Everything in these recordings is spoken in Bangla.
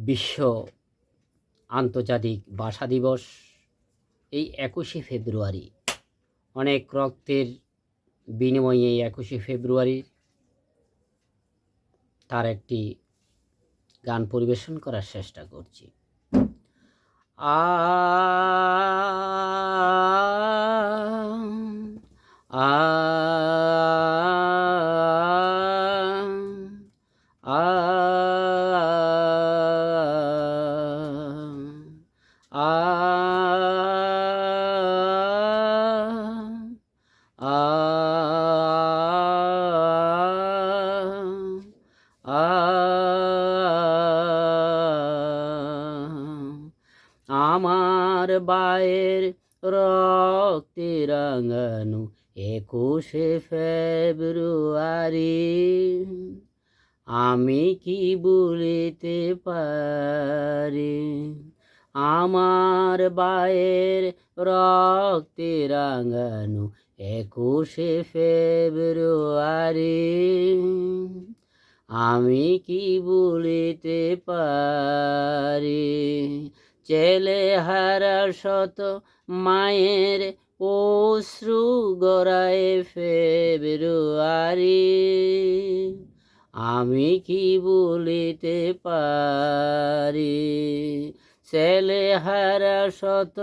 বিশ্ব আন্তর্জাতিক ভাষা দিবস এই 21শে ফেব্রুয়ারি। অনেক রক্তের বিনিময়ে এই 21শে ফেব্রুয়ারি তার একটি গান পরিবেশন করার চেষ্টা করছি। আ আ আমার বায়ের রক্তে রাঙানো 21শে ফেব্রুয়ারি, আমি কি বলিতে পারি? আমার বায়ের রক্তে রাঙানো 21শে ফেব্রুয়ারি, আমি কি বলিতে পারি? ছেলেহারা শত মায়ের অশ্রু গড়ায় ফেব্রুয়ারি, আমি কি বলিতে পারি? ছেলেহারা শত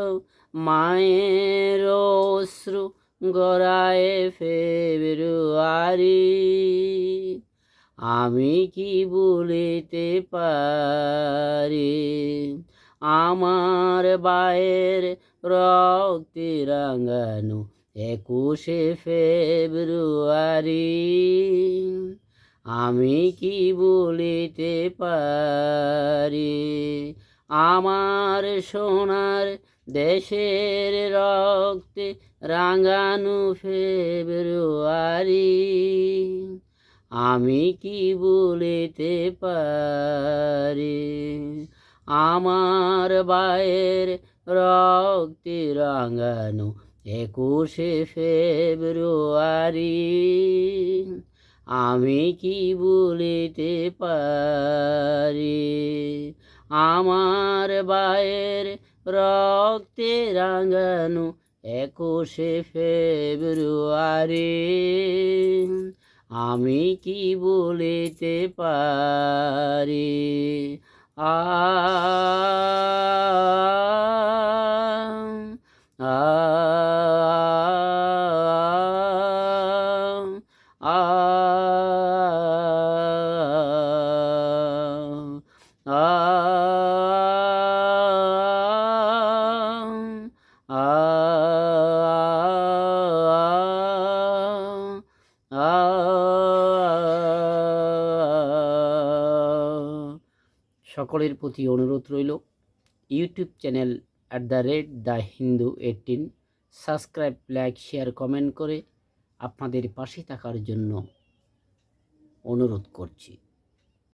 মায়ের অশ্রু গড়ায় ফেব্রুয়ারি, আমি কি বলিতে পারি? আমার বায়ের রক্তে রাঙানো 21শে ফেব্রুয়ারি, আমি কি বলিতে পারি? আমার সোনার দেশের রক্তে রাঙানো ফেব্রুয়ারি, আমি কি বলিতে পারি? আমার বায়ের রক্তে রাঙানো 21শে ফেব্রুয়ারি, আমি কি বলিতে পারি? আমার বায়ের রক্তে রাঙানো 21শে ফেব্রুয়ারি, আমি কি বলিতে পারি? আ আ আ সকলের প্রতি অনুরোধ রইল, ইউটিউব চ্যানেল @দ্য হিন্দু18 সাবস্ক্রাইব, লাইক, শেয়ার, কমেন্ট করে আপনাদের পাশে থাকার জন্য অনুরোধ করছি।